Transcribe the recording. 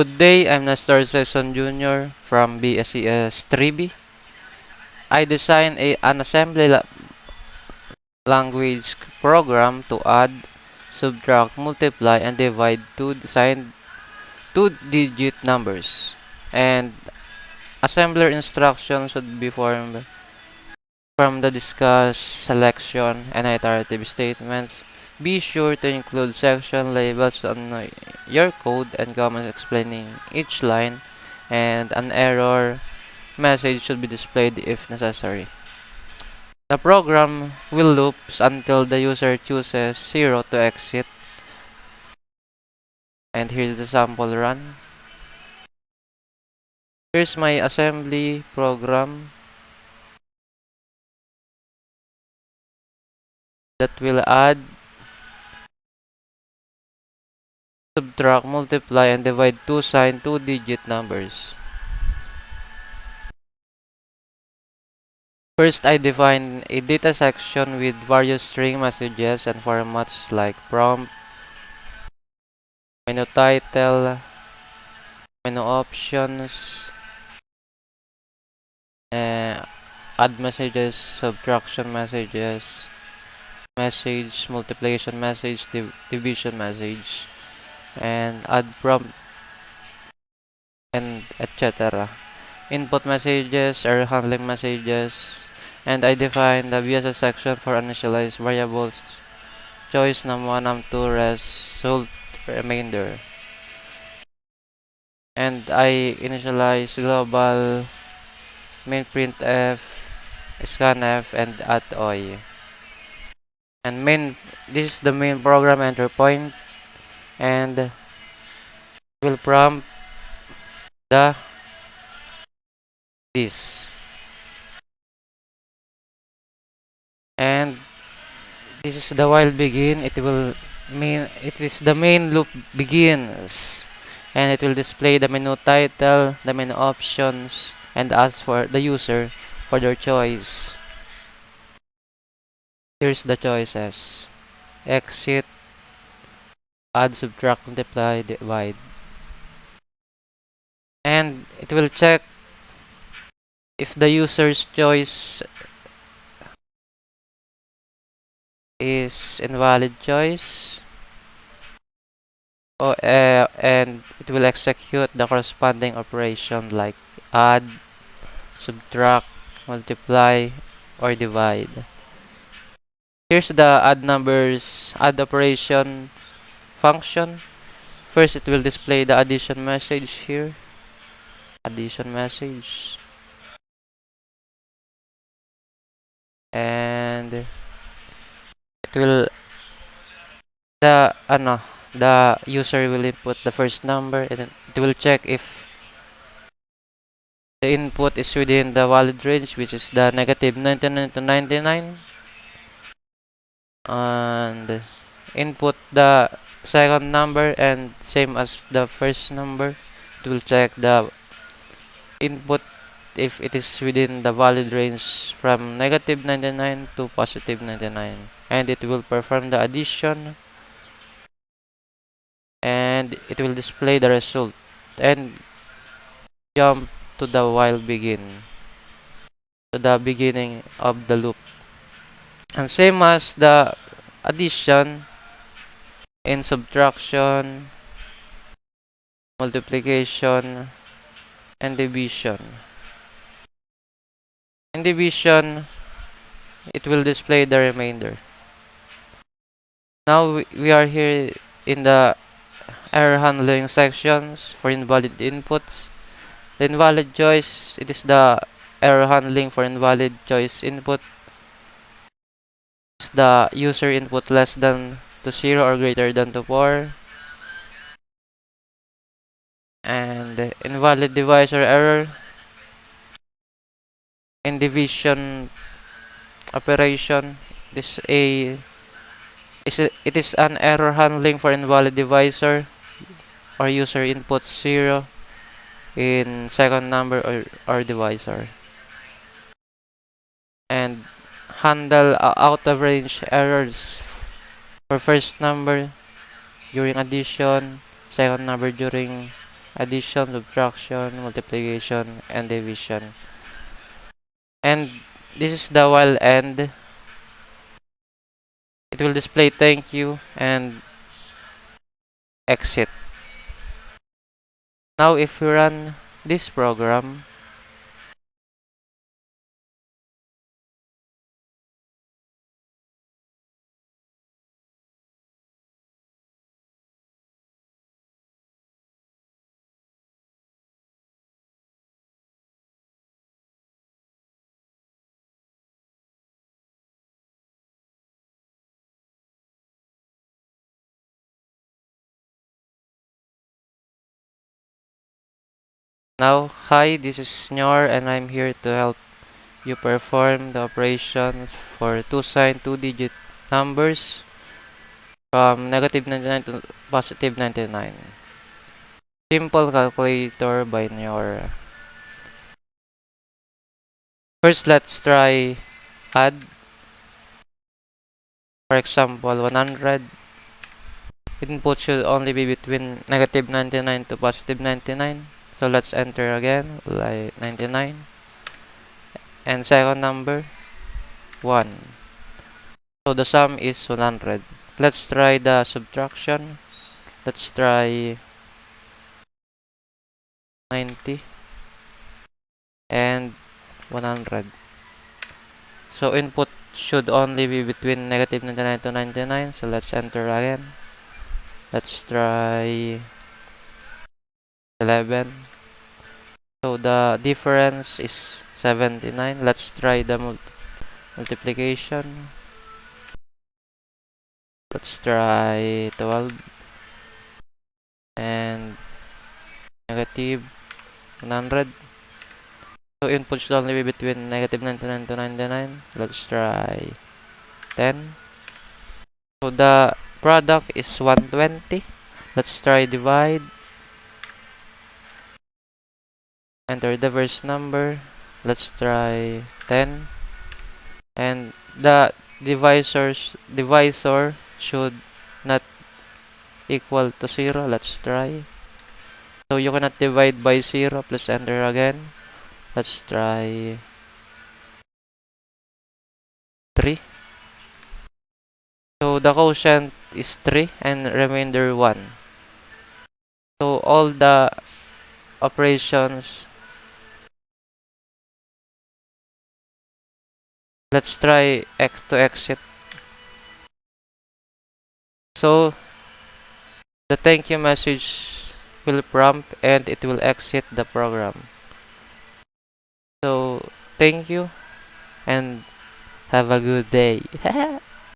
Good day, I'm Nestor Sesson Jr. from BSCS 3B. I designed an assembly language program to add, subtract, multiply, and divide two-digit numbers. And assembler instructions should be formed from the discussed selection and iterative statements. Be sure to include section labels on your code and comments explaining each line, and an error message should be displayed if necessary. The program will loop until the user chooses 0 to exit. And here's the sample run. Here's my assembly program that will add, subtract, multiply, and divide two signed two-digit numbers. First, I define a data section with various string messages and formats like prompt, menu title, menu options, add messages, subtraction messages, message, multiplication message, division message, and add prompt, and etc. Input messages, error handling messages, and I define the BSS section for initialized variables, choice num1, num2, result, remainder. And I initialize global, main printf, scanf, and @oi. And this is the main program enter point, and will prompt the this. And this is the while begin. It is the main loop begins, and it will display the menu title, the menu options, and ask for the user for their choice. Here's the choices: exit, add, subtract, multiply, divide. And it will check if the user's choice is invalid choice, and it will execute the corresponding operation like add, subtract, multiply, or divide. Here's the add operation function. First, it will display the addition message here. Addition message. And it will, the user will input the first number, and it will check if the input is within the valid range, which is the negative 99 to 99. And input the second number, and same as the first number, it will check the input if it is within the valid range from negative 99 to positive 99. And it will perform the addition, and it will display the result and jump to the while begin, to the beginning of the loop. And same as the addition, in subtraction, multiplication, and division. In division, it will display the remainder. Now we are here in the error handling sections for invalid inputs. The invalid choice, it is the error handling for invalid choice input. Is the user input less than to 0 or greater than to 4. And invalid divisor error in division operation. It is an error handling for invalid divisor, or user input 0 in second number or divisor. And handle out of range errors for first number during addition, second number during addition, subtraction, multiplication, and division. And this is the while end. It will display thank you and exit. Now if we run this program, now hi, this is Nyor and I'm here to help you perform the operations for two signed two-digit numbers from negative 99 to positive 99. Simple calculator by Nyor. First, let's try add. For example, 100. Input should only be between negative 99 to positive 99. So let's enter again, like 99. And second number, 1. So the sum is 100. Let's try the subtraction. Let's try 90 and 100. So input should only be between negative 99 to 99. So let's enter again. Let's try 11. So the difference is 79. Let's try the multiplication. Let's try 12 and negative 100. So input should only be between negative 99 to 99. Let's try 10. So the product is 120. Let's try divide. Enter the verse number. Let's try 10. And the divisor should not equal to 0. Let's try. So you cannot divide by 0. Please enter again. Let's try 3. So the quotient is 3 and remainder 1. So all the operations, let's try X to exit. So the thank you message will prompt and it will exit the program. So thank you and have a good day.